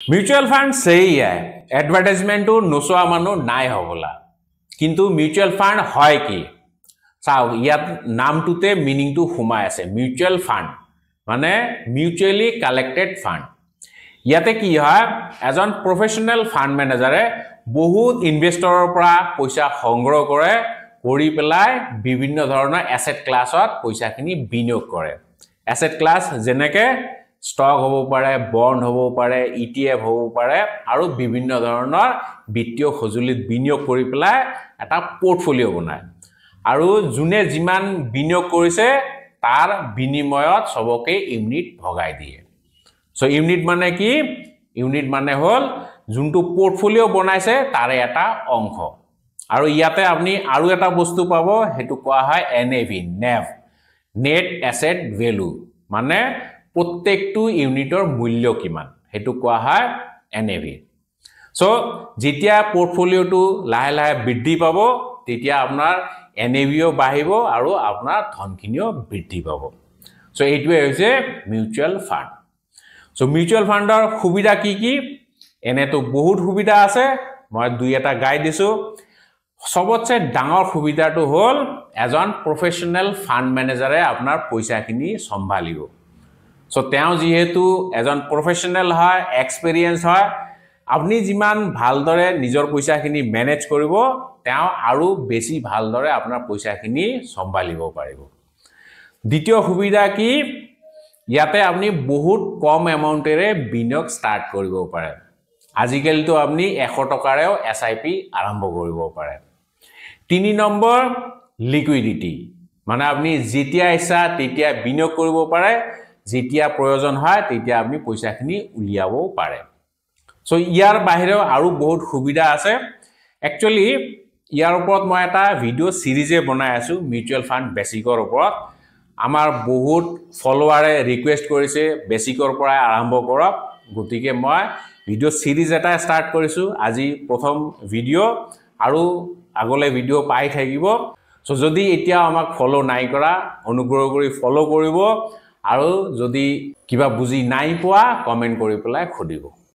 mutual fund सही है advertisement तो नोसोआ मानु नाइ हबला किंतु म्यूचुअल फंड হয় কি চাও ইয়াত নামটোতে মিনিংটো হুমাই আছে म्यूचुअल फंड মানে মিউচুয়ালি কালেক্টেড ফান্ড ইয়াতে কি হয় এজন প্রফেশনাল ফান্ড ম্যানেজারে বহুত ইনভেস্টৰৰ পৰা পইচা সংগ্ৰহ কৰে কৰি পেলাই বিভিন্ন ধৰণৰ এসেট ক্লাছত পইচাখিনি বিনিয়োগ কৰে এসেট ক্লাস যেনেকে স্টক হ'ব পাৰে বন্ড হ'ব পাৰে ইটিএফ হ'ব পাৰে আৰু বিভিন্ন ধৰণৰ বিত্তীয় সজুলিত বিনিয়োগ কৰি পেলাই এটা পোৰ্টফলিও বনায় আৰু জুনে যিমান বিনিয়োগ কৰিছে তাৰ বিনিময়ত সবকে ইউনিট ভগাই দিয়ে সো ইউনিট মানে কি ইউনিট মানে হল যোনটো পোৰ্টফলিও বনাইছে তাৰে এটা অংশ আৰু ইয়াতে আপুনি আৰু এটা বস্তু পাব হেতু কোৱা হয় NAV নেট এসেট ভ্যালু মানে প্ৰত্যেকটো ইউনিটৰ মূল্য কিমান হেতু কোৱা হয় NAV সো যেতিয়া পোৰ্টফলিওটো লাহে লাহে বৃদ্ধি পাব তেতিয়া আপোনাৰ NAVও বাঢ়িব আৰু আপোনাৰ ধনখিনিও বৃদ্ধি পাব সো এইটোৱে হৈছে মিউচুয়াল ফান্ড সো মিউচুয়াল ফান্ডৰ সুবিধা কি কি এনেটো বহুত সুবিধা আছে মই দুই এটা গাইড দিছো সবতছে ডাঙৰ সুবিধাটো হল এজন প্ৰফেশনাল ফান্ড ম্যানেজাৰে আপোনাৰ পইচাখিনি সম্ভালিব সো তেওঁ যেহেতু এজন প্ৰফেশনাল হয় এক্সপেৰিয়েন্স হয় আপুনি যিমান ভালদৰে নিজৰ পইচাখিনি মেনেজ কৰিব তেওঁ আৰু বেছি ভালদৰে আপোনাৰ পইচাখিনি সম্ভালিব পাৰিব দ্বিতীয় সুবিধা কি ইয়াতে আপুনি বহুত কম এমাউন্টেৰে বিনিয়োগ স্টাৰ্ট কৰিব পাৰে আজিকালি তো আপুনি 100 টকাৰেও SIP আৰম্ভ কৰিব পাৰে 3 নম্বৰ লিকুইডিটি মানে আপুনি যেতিয়া ইচ্ছা তেতিয়া বিনিয়োগ কৰিব পাৰে যেতিয়া প্ৰয়োজন হয় তেতিয়া আপুনি পইচাখিনি উলিয়াব পাৰে সো ইয়াৰ বাহিৰেও আৰু বহুত সুবিধা আছে একচুয়ালি ইয়াৰ ওপৰত মই এটা ভিডিও সিৰিজে বনাই আছো মিউচুয়াল ফান্ড বেসিকৰ ওপৰত আমাৰ বহুত ফলোৱাৰে ৰিকুৱেষ্ট কৰিছে বেসিকৰ পৰা আৰম্ভ কৰক গতিকে মই ভিডিও সিৰিজ এটা ষ্টাৰ্ট কৰিছো আজি প্ৰথম ভিডিও আৰু আগলে ভিডিও পাই থাকিব সো যদি এতিয়া আমাক ফলো নাই কৰা অনুগ্ৰহ কৰি ফলো কৰিব আৰু যদি কিবা বুজি নাই পোৱা কমেন্ট কৰি পেলাই খুদিব